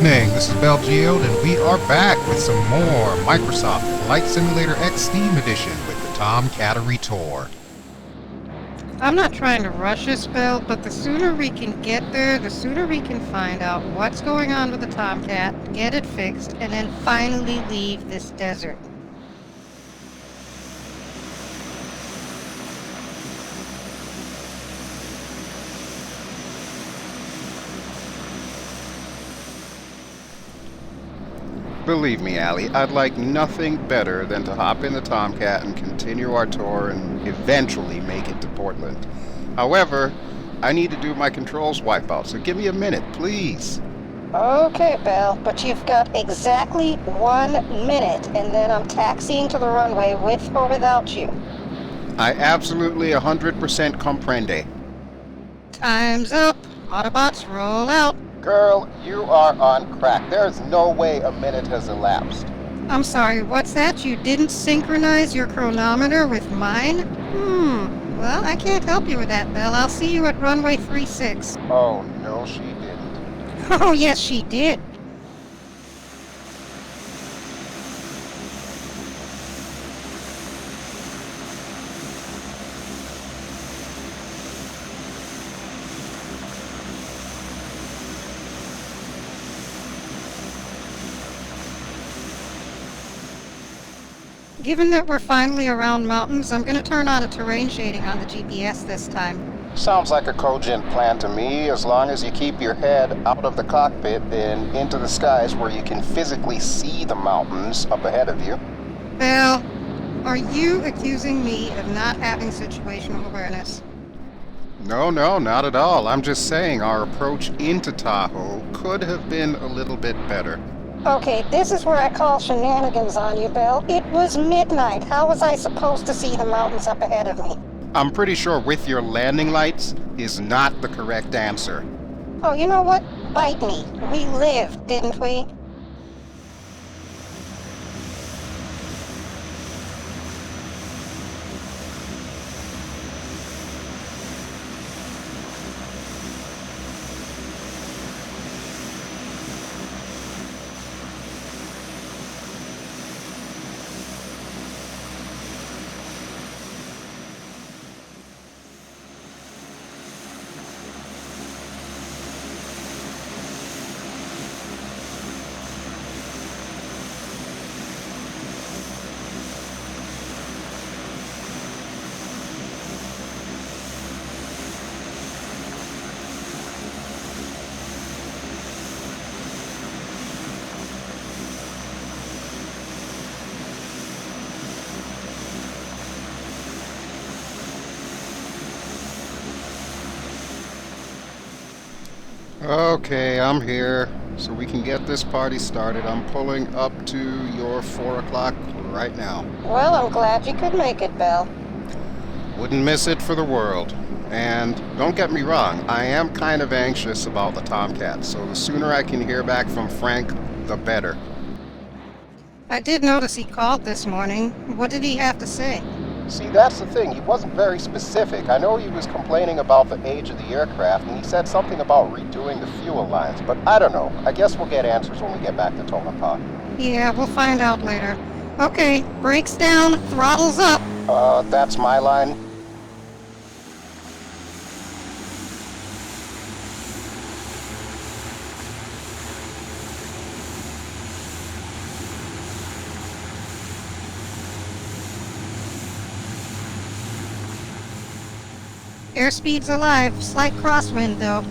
evening, this is BelGeode, and we are back with some more Microsoft Flight Simulator X Steam Edition with the Tomcattery tour. I'm not trying to rush this, Bel, but the sooner we can get there, the sooner we can find out what's going on with the Tomcat, get it fixed, and then finally leave this desert. Believe me, Ally, I'd like nothing better than to hop in the Tomcat and continue our tour and eventually make it to Portland. However, I need to do my controls wipeout, so give me a minute, please. Okay, Bel, but you've got exactly 1 minute, and then I'm taxiing to the runway with or without you. I absolutely 100% comprende. Time's up. Autobots, roll out. Girl, you are on crack. There's no way a minute has elapsed. I'm sorry, what's that? You didn't synchronize your chronometer with mine? Well, I can't help you with that, Bel. I'll see you at runway 36. Oh, no, she didn't. Oh, yes, she did. Given that we're finally around mountains, I'm going to turn on a terrain shading on the GPS this time. Sounds like a cogent plan to me, as long as you keep your head out of the cockpit and into the skies where you can physically see the mountains up ahead of you. Bel, are you accusing me of not having situational awareness? No, not at all. I'm just saying our approach into Tahoe could have been a little bit better. Okay, this is where I call shenanigans on you, Bel. It was midnight. How was I supposed to see the mountains up ahead of me? I'm pretty sure with your landing lights is not the correct answer. Oh, you know what? Bite me. We lived, didn't we? Okay, I'm here. So we can get this party started. I'm pulling up to your 4 o'clock right now. Well, I'm glad you could make it, Bel. Wouldn't miss it for the world. And don't get me wrong, I am kind of anxious about the Tomcat, so the sooner I can hear back from Frank, the better. I did notice he called this morning. What did he have to say? See, that's the thing. He wasn't very specific. I know he was complaining about the age of the aircraft, and he said something about redoing the fuel lines, but I don't know. I guess we'll get answers when we get back to Tonopah. Yeah, we'll find out later. Okay, brakes down, throttles up. That's my line. Airspeed's alive. Slight crosswind, though.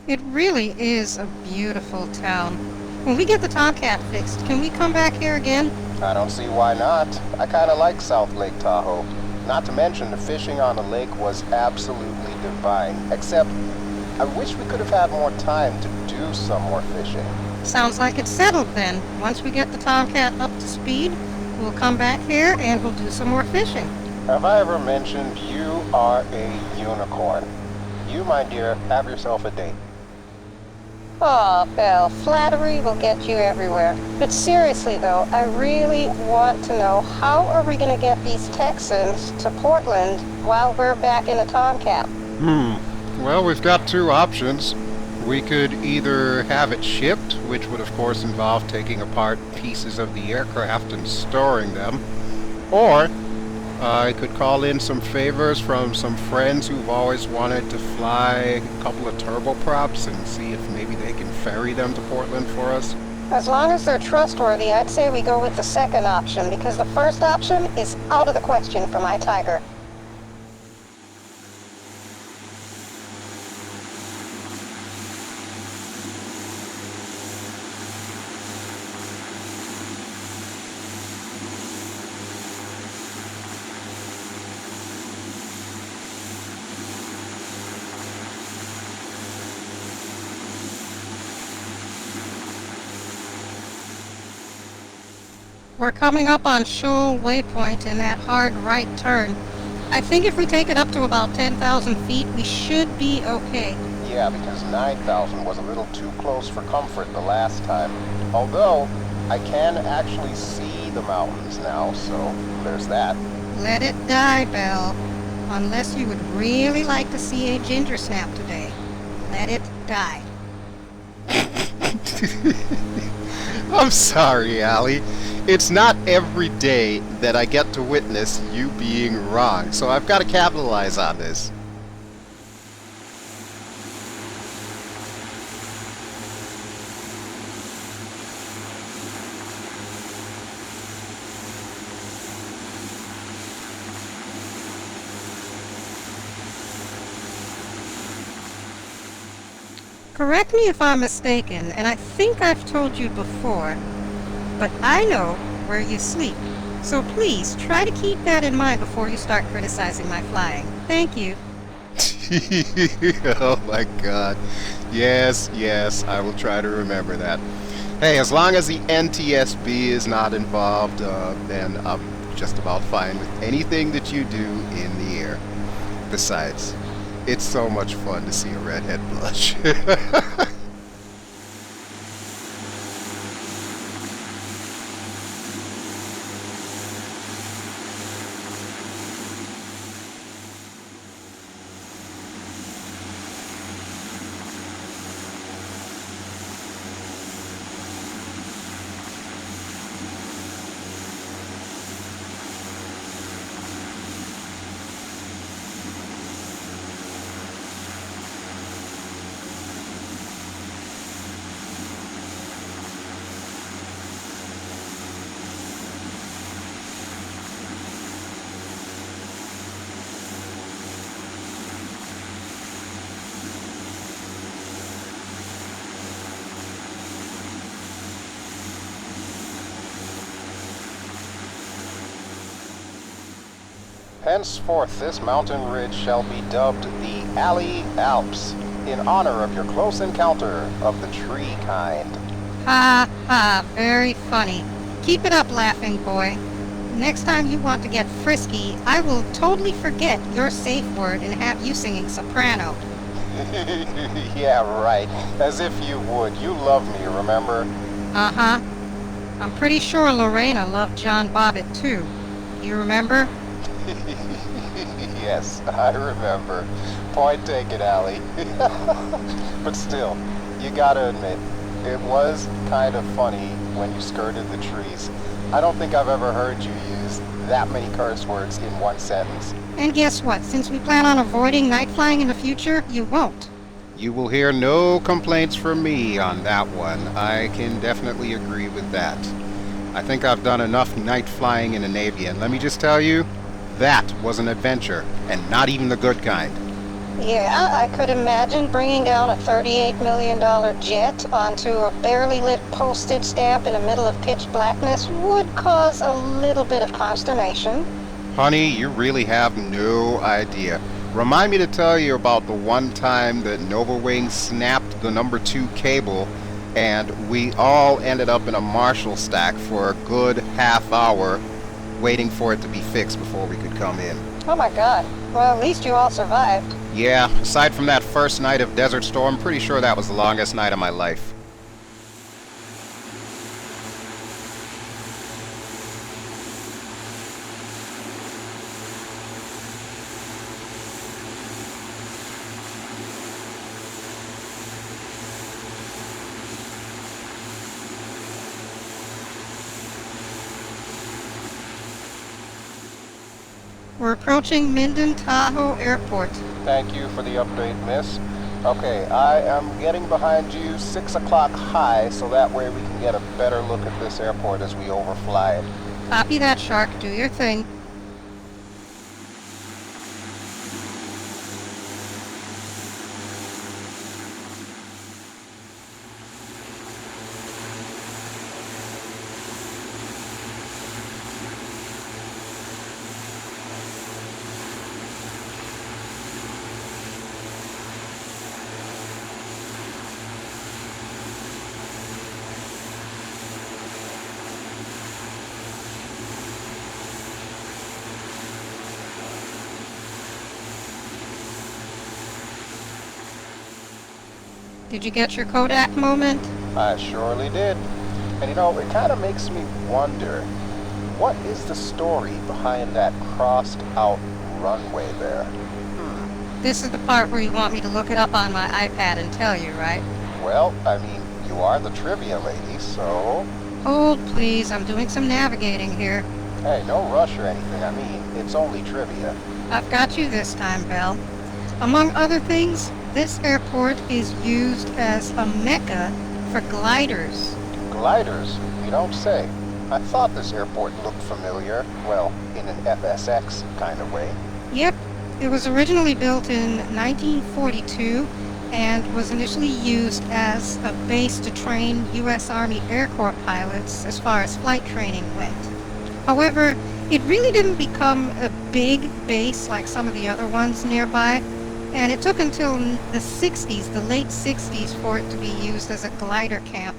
It really is a beautiful town. When we get the Tomcat fixed, can we come back here again? I don't see why not. I kind of like South Lake Tahoe. Not to mention the fishing on the lake was absolutely divine. Except, I wish we could have had more time to do some more fishing. Sounds like it's settled then. Once we get the Tomcat up to speed, we'll come back here and we'll do some more fishing. Have I ever mentioned you are a unicorn? You, my dear, have yourself a date. Aw, Bel, flattery will get you everywhere. But seriously though, I really want to know, how are we going to get these Texans to Portland while we're back in a Tomcat? Well, we've got two options. We could either have it shipped, which would of course involve taking apart pieces of the aircraft and storing them, or I could call in some favors from some friends who've always wanted to fly a couple of turboprops and see if maybe they can ferry them to Portland for us. As long as they're trustworthy, I'd say we go with the second option, because the first option is out of the question for my Tiger. We're coming up on Shoal Waypoint in that hard right turn. I think if we take it up to about 10,000 feet, we should be okay. Yeah, because 9,000 was a little too close for comfort the last time. Although, I can actually see the mountains now, so there's that. Let it die, Bel. Unless you would really like to see a ginger snap today. Let it die. I'm sorry, Ally. It's not every day that I get to witness you being wrong, so I've got to capitalize on this. Correct me if I'm mistaken, and I think I've told you before, but I know where you sleep. So please, try to keep that in mind before you start criticizing my flying. Thank you. Oh my god. Yes, I will try to remember that. Hey, as long as the NTSB is not involved, then I'm just about fine with anything that you do in the air. Besides, it's so much fun to see a redhead blush. Henceforth, this mountain ridge shall be dubbed the Ally Alps, in honor of your close encounter of the tree kind. Ha ha, very funny. Keep it up, laughing boy. Next time you want to get frisky, I will totally forget your safe word and have you singing soprano. Yeah, right. As if you would. You love me, remember? Uh-huh. I'm pretty sure Lorena loved John Bobbitt, too. You remember? Yes, I remember. Point taken, Ally. But still, you gotta admit, it was kind of funny when you skirted the trees. I don't think I've ever heard you use that many curse words in one sentence. And guess what? Since we plan on avoiding night flying in the future, you won't. You will hear no complaints from me on that one. I can definitely agree with that. I think I've done enough night flying in the Navy, and let me just tell you, that was an adventure, and not even the good kind. Yeah, I could imagine bringing down a $38 million jet onto a barely lit postage stamp in the middle of pitch blackness would cause a little bit of consternation. Honey, you really have no idea. Remind me to tell you about the one time that Nova Wing snapped the number 2 cable and we all ended up in a Marshall stack for a good half hour waiting for it to be fixed before we could come in. Oh my god. Well, at least you all survived. Yeah, aside from that first night of Desert Storm, pretty sure that was the longest night of my life. We're approaching Minden Tahoe Airport. Thank you for the update, miss. Okay, I am getting behind you 6 o'clock high, so that way we can get a better look at this airport as we overfly it. Copy that, Shark. Do your thing. Did you get your Kodak moment? I surely did. And you know, it kind of makes me wonder, what is the story behind that crossed out runway there? This is the part where you want me to look it up on my iPad and tell you, right? Well, I mean, you are the trivia lady, so... Hold, please. I'm doing some navigating here. Hey, no rush or anything. I mean, it's only trivia. I've got you this time, Bel. Among other things, this airport is used as a mecca for gliders. Gliders? You don't say. I thought this airport looked familiar. Well, in an FSX kind of way. Yep, it was originally built in 1942 and was initially used as a base to train U.S. Army Air Corps pilots as far as flight training went. However, it really didn't become a big base like some of the other ones nearby, and it took until the 60s, the late 60s, for it to be used as a glider camp.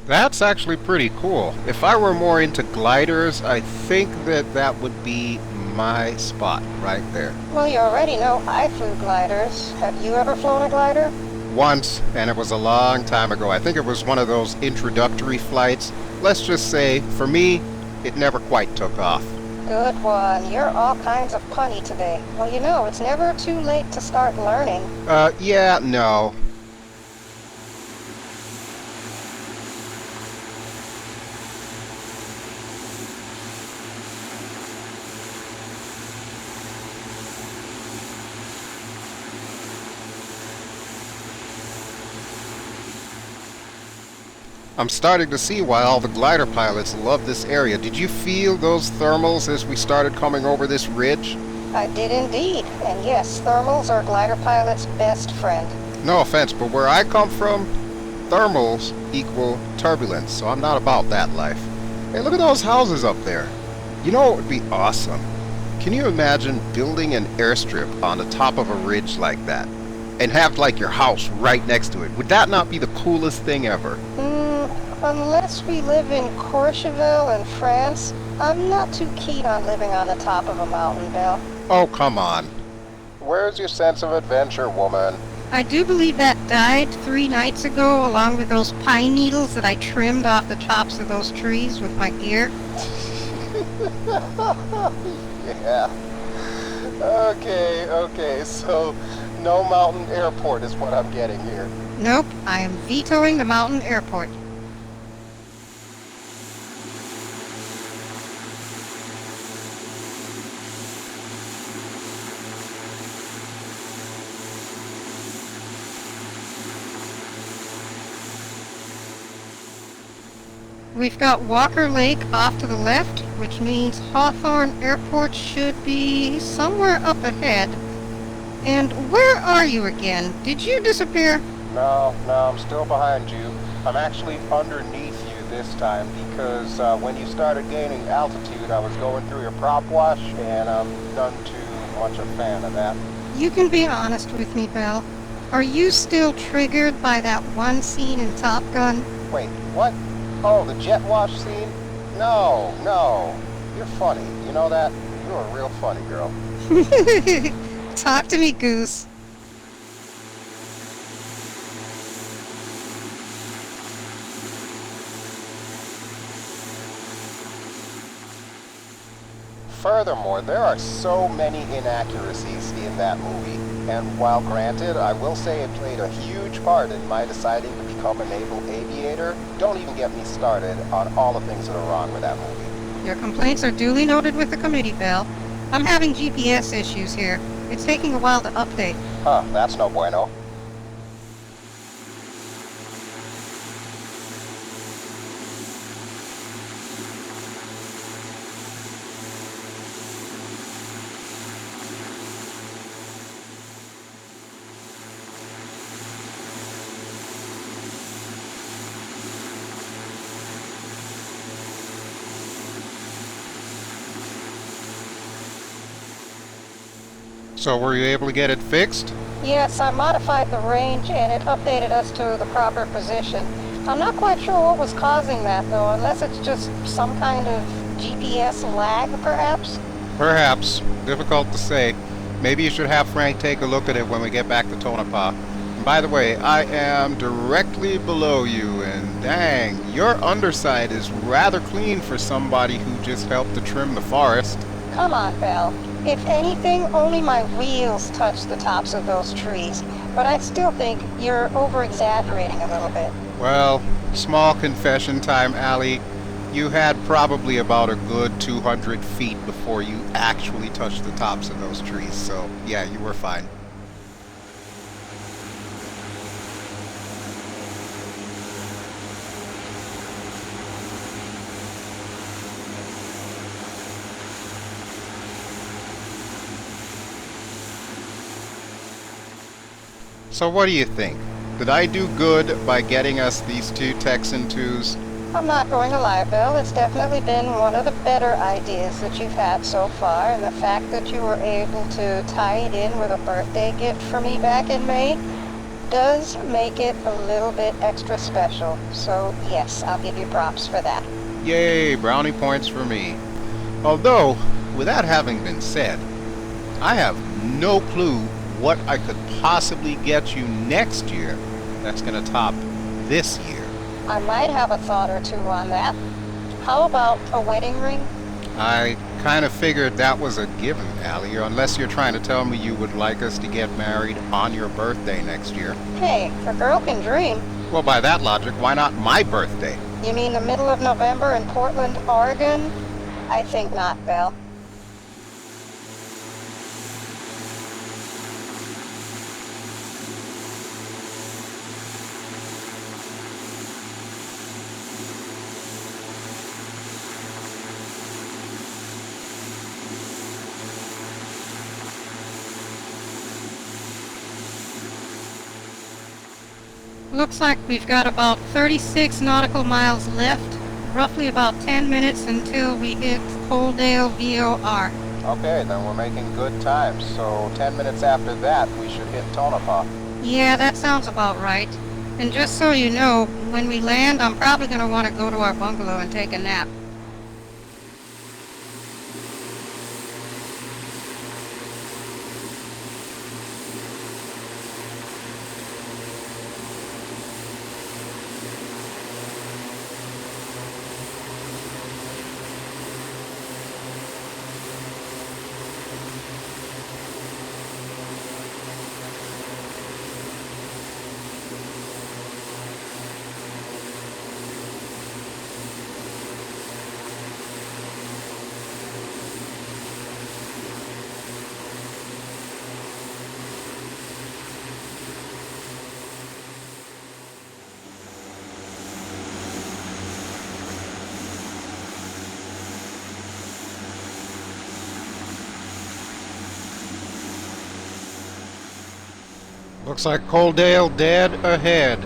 That's actually pretty cool. If I were more into gliders, I think that would be my spot right there. Well, you already know I flew gliders. Have you ever flown a glider? Once, and it was a long time ago. I think it was one of those introductory flights. Let's just say, for me, it never quite took off. Good one. You're all kinds of punny today. Well, you know, it's never too late to start learning. Yeah, no. I'm starting to see why all the glider pilots love this area. Did you feel those thermals as we started coming over this ridge? I did indeed. And yes, thermals are glider pilots' best friend. No offense, but where I come from, thermals equal turbulence, so I'm not about that life. Hey, look at those houses up there. You know what would be awesome? Can you imagine building an airstrip on the top of a ridge like that? And have, like, your house right next to it? Would that not be the coolest thing ever? Unless we live in Courchevel in France, I'm not too keen on living on the top of a mountain, Bel. Oh, come on. Where's your sense of adventure, woman? I do believe that died 3 nights ago, along with those pine needles that I trimmed off the tops of those trees with my gear. Yeah. Okay, so no mountain airport is what I'm getting here. Nope, I am vetoing the mountain airport. We've got Walker Lake off to the left, which means Hawthorne Airport should be somewhere up ahead. And where are you again? Did you disappear? No, I'm still behind you. I'm actually underneath you this time because when you started gaining altitude, I was going through your prop wash, and I'm none too much a fan of that. You can be honest with me, Bel. Are you still triggered by that one scene in Top Gun? Wait, what? Oh, the jet wash scene? No. You're funny. You know that? You're a real funny girl. Talk to me, Goose. Furthermore, there are so many inaccuracies in that movie, and while granted, I will say it played a huge part in my deciding to become a naval aviator, don't even get me started on all the things that are wrong with that movie. Your complaints are duly noted with the committee, Bel. I'm having GPS issues here. It's taking a while to update. Huh, that's no bueno. So were you able to get it fixed? Yes, I modified the range and it updated us to the proper position. I'm not quite sure what was causing that though, unless it's just some kind of GPS lag, perhaps? Perhaps. Difficult to say. Maybe you should have Frank take a look at it when we get back to Tonopah. And by the way, I am directly below you, and dang, your underside is rather clean for somebody who just helped to trim the forest. Come on, Bel. If anything, only my wheels touch the tops of those trees. But I still think you're over-exaggerating a little bit. Well, small confession time, Ally. You had probably about a good 200 feet before you actually touched the tops of those trees, so yeah, you were fine. So what do you think? Did I do good by getting us these two Texan 2s? I'm not going to lie, Bel. It's definitely been one of the better ideas that you've had so far, and the fact that you were able to tie it in with a birthday gift for me back in May does make it a little bit extra special. So yes, I'll give you props for that. Yay, brownie points for me. Although, with that having been said, I have no clue what I could possibly get you next year that's going to top this year. I might have a thought or two on that. How about a wedding ring? I kind of figured that was a given, Ally, unless you're trying to tell me you would like us to get married on your birthday next year. Hey, a girl can dream. Well, by that logic, why not my birthday? You mean the middle of November in Portland, Oregon? I think not, Bel. Looks like we've got about 36 nautical miles left, roughly about 10 minutes until we hit Coaldale VOR. Okay, then we're making good time, so 10 minutes after that, we should hit Tonopah. Yeah, that sounds about right. And just so you know, when we land, I'm probably going to want to go to our bungalow and take a nap. Looks like Coaldale dead ahead.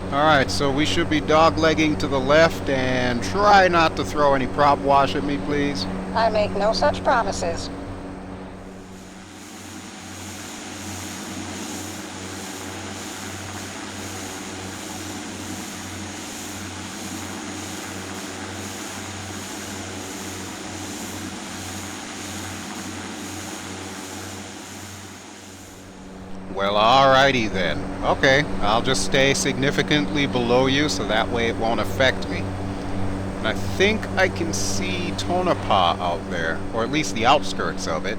Alright, so we should be doglegging to the left, and try not to throw any prop wash at me, please. I make no such promises. Well, alrighty then. Okay, I'll just stay significantly below you so that way it won't affect me. And I think I can see Tonopah out there, or at least the outskirts of it.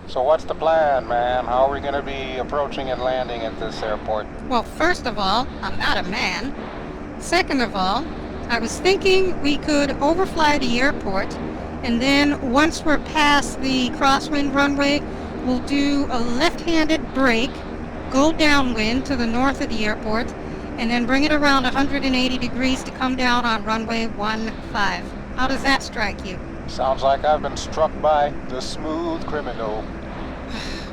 So what's the plan, man? How are we going to be approaching and landing at this airport? Well, first of all, I'm not a man. Second of all, I was thinking we could overfly the airport, and then once we're past the crosswind runway, we'll do a left-handed brake, go downwind to the north of the airport, and then bring it around 180 degrees to come down on runway 15. How does that strike you? Sounds like I've been struck by the smooth criminal.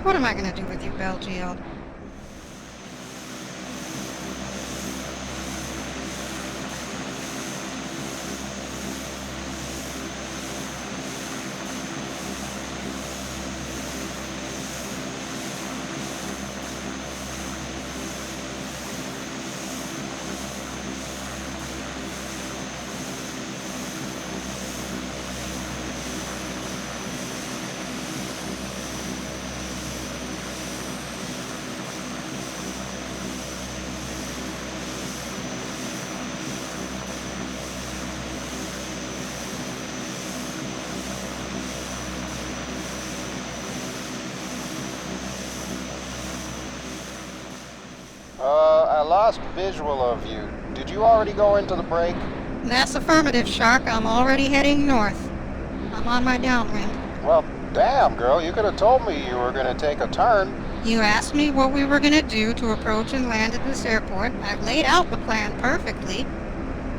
What am I going to do with you, BelGeode? I lost visual of you. Did you already go into the break? That's affirmative, Shark. I'm already heading north. I'm on my downwind. Well, damn, girl, you could have told me you were going to take a turn. You asked me what we were going to do to approach and land at this airport. I've laid out the plan perfectly.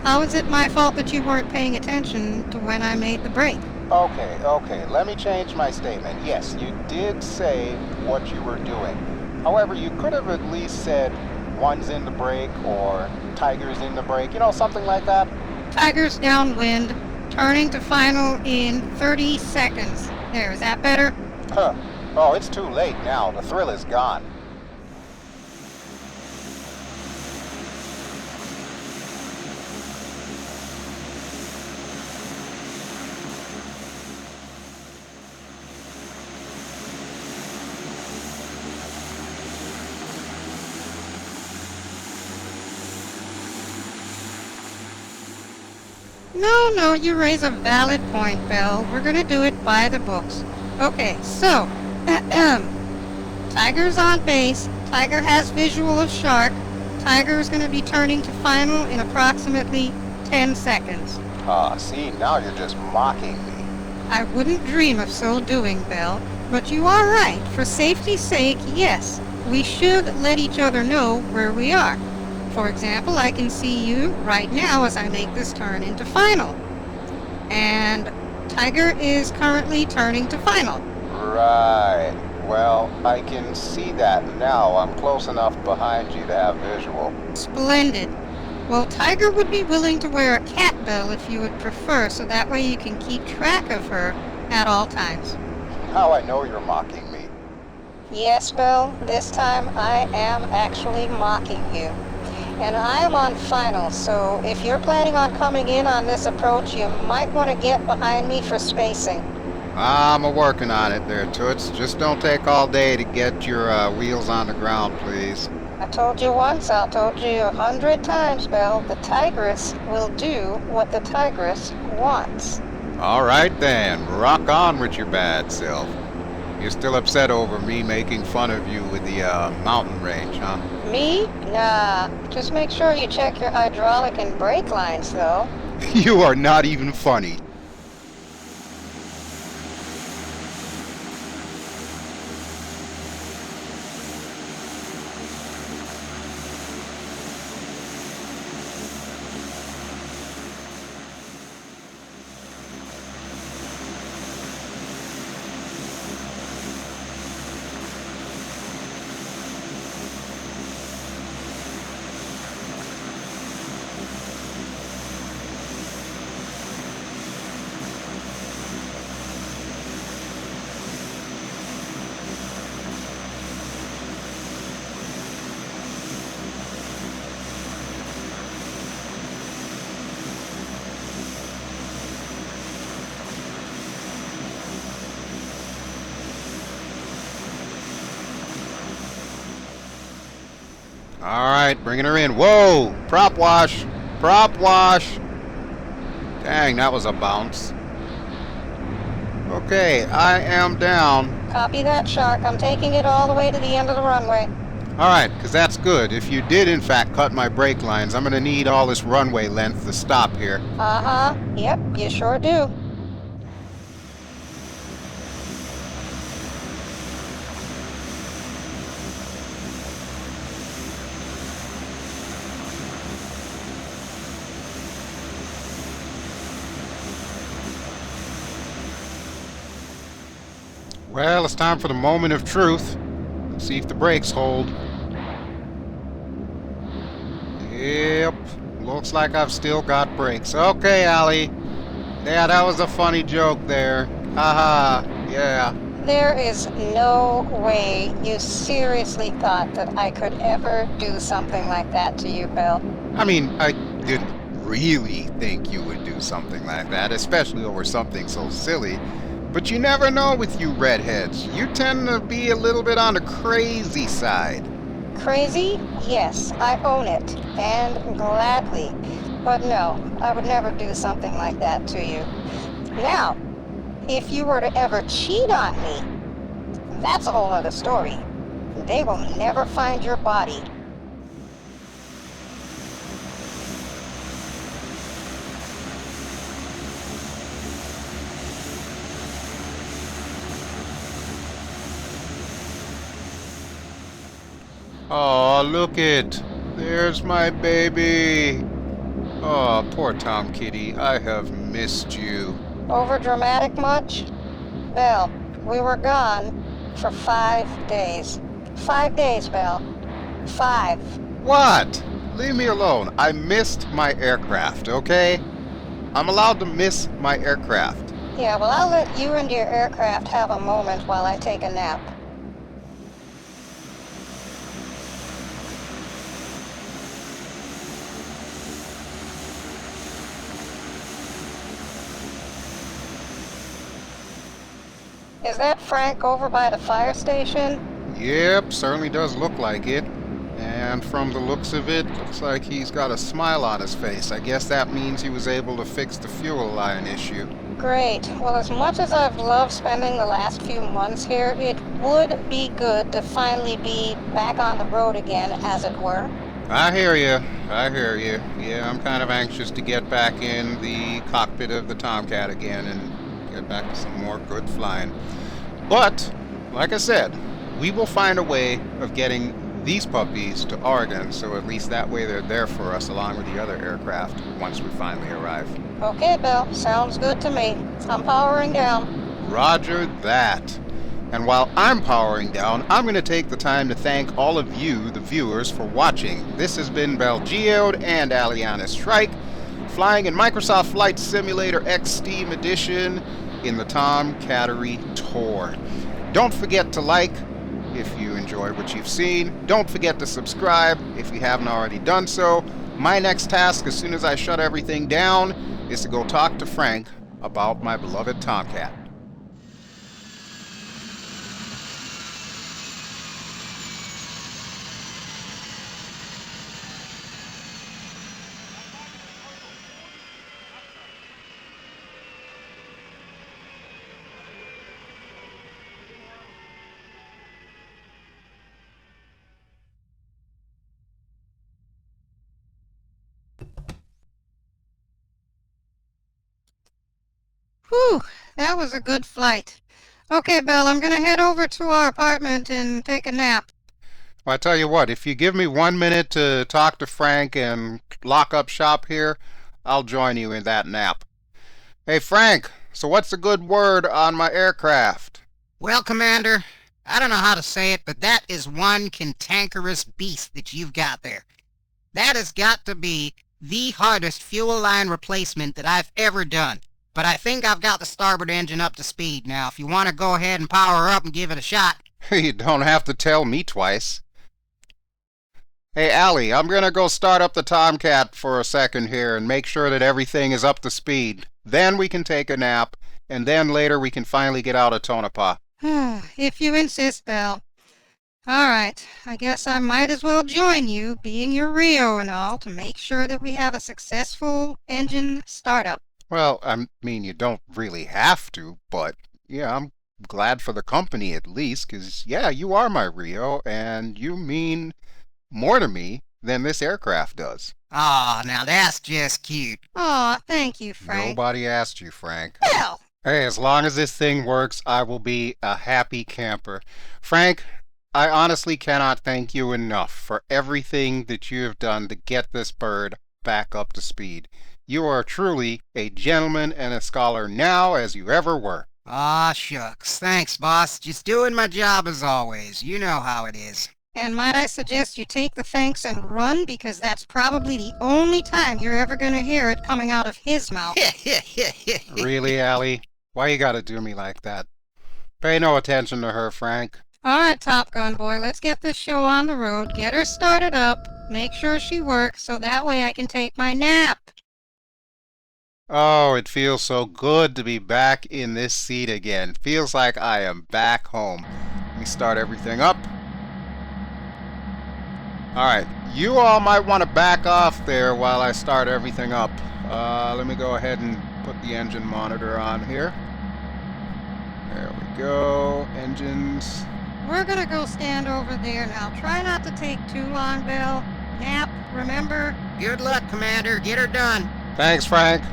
How is it my fault that you weren't paying attention to when I made the break? Okay, let me change my statement. Yes, you did say what you were doing. However, you could have at least said one's in the break or tiger's in the break, you know, something like that. Tiger's downwind, turning to final in 30 seconds. There, is that better? Huh. Oh, it's too late now. The thrill is gone. No, you raise a valid point, Bel. We're gonna do it by the books. Okay, so, Tiger's on base. Tiger has visual of Shark. Tiger's gonna be turning to final in approximately 10 seconds. See, now you're just mocking me. I wouldn't dream of so doing, Bel. But you are right. For safety's sake, yes. We should let each other know where we are. For example, I can see you right now as I make this turn into final. And Tiger is currently turning to final. Right. Well, I can see that now. I'm close enough behind you to have visual. Splendid. Well, Tiger would be willing to wear a cat bell if you would prefer, so that way you can keep track of her at all times. Now I know you're mocking me. Yes, Bel, this time I am actually mocking you. And I am on final, so if you're planning on coming in on this approach, you might want to get behind me for spacing. I'm working on it there, Toots. Just don't take all day to get your wheels on the ground, please. I told you once, I'll told you 100 times, Bel. The tigress will do what the tigress wants. Alright then, rock on with your bad self. You're still upset over me making fun of you with the mountain range, huh? Me? Nah. Just make sure you check your hydraulic and brake lines, though. You are not even funny. Alright, bringing her in. Whoa! Prop wash! Prop wash! Dang, that was a bounce. Okay, I am down. Copy that, Shark. I'm taking it all the way to the end of the runway. Alright, because that's good. If you did in fact cut my brake lines, I'm going to need all this runway length to stop here. Uh-huh. Yep, you sure do. Well, it's time for the moment of truth. Let's see if the brakes hold. Yep, looks like I've still got brakes. Okay, Ally. Yeah, that was a funny joke there. Haha, yeah. There is no way you seriously thought that I could ever do something like that to you, Bel. I mean, I didn't really think you would do something like that, especially over something so silly. But you never know with you redheads. You tend to be a little bit on the crazy side. Crazy? Yes, I own it. And gladly. But no, I would never do something like that to you. Now, if you were to ever cheat on me, that's a whole other story. They will never find your body. Oh, look it. There's my baby. Oh, poor Tomkitty. I have missed you. Over dramatic much? Bel, we were gone for 5 days. 5 days, Bel. 5. What? Leave me alone. I missed my aircraft, okay? I'm allowed to miss my aircraft. Yeah, well, I'll let you and your aircraft have a moment while I take a nap. Is that Frank over by the fire station? Yep, certainly does look like it. And from the looks of it, looks like he's got a smile on his face. I guess that means he was able to fix the fuel line issue. Great. Well, as much as I've loved spending the last few months here, it would be good to finally be back on the road again, as it were. I hear you. I hear you. Yeah, I'm kind of anxious to get back in the cockpit of the Tomcat again and get back to some more good flying. But, like I said, we will find a way of getting these puppies to Oregon, so at least that way they're there for us along with the other aircraft once we finally arrive. Okay, Bel. Sounds good to me. I'm powering down. Roger that. And while I'm powering down, I'm going to take the time to thank all of you, the viewers, for watching. This has been BelGeode and Ally on a Strike, flying in Microsoft Flight Simulator X Steam Edition in the Tomcattery Tour. Don't forget to like if you enjoy what you've seen. Don't forget to subscribe if you haven't already done so. My next task, as soon as I shut everything down, is to go talk to Frank about my beloved Tomcat. Whew, that was a good flight. Okay, Bel, I'm gonna head over to our apartment and take a nap. Well, I tell you what, if you give me 1 minute to talk to Frank and lock up shop here, I'll join you in that nap. Hey, Frank, so what's the good word on my aircraft? Well, Commander, I don't know how to say it, but that is one cantankerous beast that you've got there. That has got to be the hardest fuel line replacement that I've ever done. But I think I've got the starboard engine up to speed now. If you want to go ahead and power her up and give it a shot. You don't have to tell me twice. Hey, Ally, I'm gonna go start up the Tomcat for a second here and make sure that everything is up to speed. Then we can take a nap, and then later we can finally get out of Tonopah. If you insist, Bel. Alright, I guess I might as well join you, being your Rio and all, to make sure that we have a successful engine startup. Well, I mean, you don't really have to, but yeah, I'm glad for the company at least, 'cause yeah, you are my Rio, and you mean more to me than this aircraft does. Aw, now that's just cute. Aw, thank you, Frank. Nobody asked you, Frank. Bel! Hey, as long as this thing works, I will be a happy camper. Frank, I honestly cannot thank you enough for everything that you have done to get this bird back up to speed. You are truly a gentleman and a scholar now as you ever were. Aw, shucks. Thanks, boss. Just doing my job as always. You know how it is. And might I suggest you take the thanks and run, because that's probably the only time you're ever going to hear it coming out of his mouth. Really, Ally? Why you gotta do me like that? Pay no attention to her, Frank. Alright, Top Gun boy, let's get this show on the road, get her started up, make sure she works, so that way I can take my nap. Oh, it feels so good to be back in this seat again. Feels like I am back home. Let me start everything up. Alright, you all might want to back off there while I start everything up. Let me go ahead and put the engine monitor on here. There we go. Engines. We're gonna go stand over there now. Try not to take too long, Bel. Nap, remember? Good luck, Commander. Get her done. Thanks, Frank.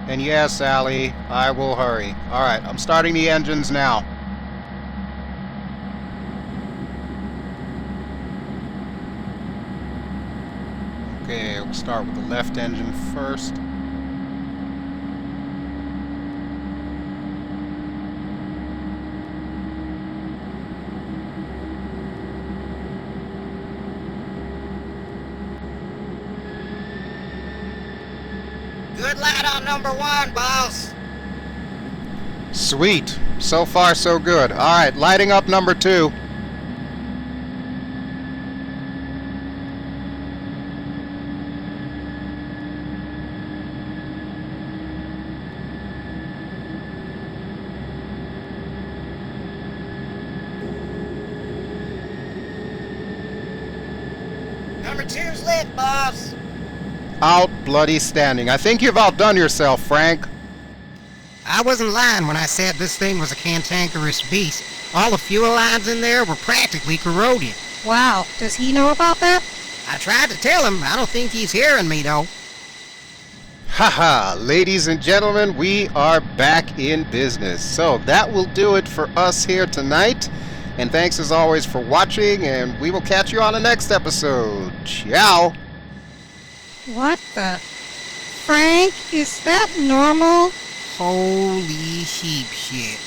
And yes, Ally, I will hurry. Alright, I'm starting the engines now. Okay, we'll start with the left engine first. Good lad on number one, boss. Sweet. So far, so good. Alright, lighting up number 2. Number two's lit, boss. Out bloody standing. I think you've outdone yourself, Frank. I wasn't lying when I said this thing was a cantankerous beast. All the fuel lines in there were practically corroded. Wow, does he know about that? I tried to tell him. I don't think he's hearing me, though. Haha, ladies and gentlemen, we are back in business. So that will do it for us here tonight. And thanks as always for watching, and we will catch you on the next episode. Ciao! What the? Frank, is that normal? Holy sheep shit.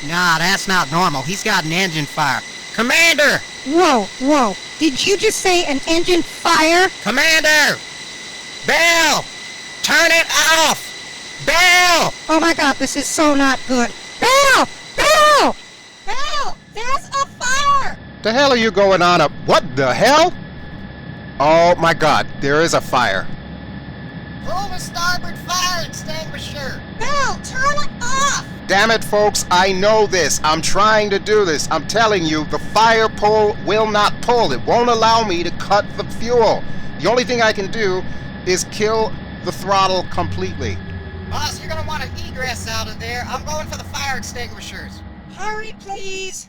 Nah, that's not normal. He's got an engine fire. Commander! Whoa. Did you just say an engine fire? Commander! Bel! Turn it off! Bel! Oh my god, this is so not good. Bel! There's a fire! The hell are you going on up? What the hell? Oh my god, there is a fire. Pull the starboard fire extinguisher! Bel, turn it off! Damn it, folks, I know this. I'm trying to do this. I'm telling you, the fire pole will not pull. It won't allow me to cut the fuel. The only thing I can do is kill the throttle completely. Boss, you're gonna want to egress out of there. I'm going for the fire extinguishers. Hurry, please!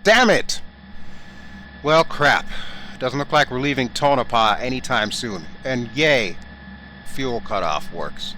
Damn it! Well, crap. Doesn't look like we're leaving Tonopah anytime soon. And yay, fuel cutoff works.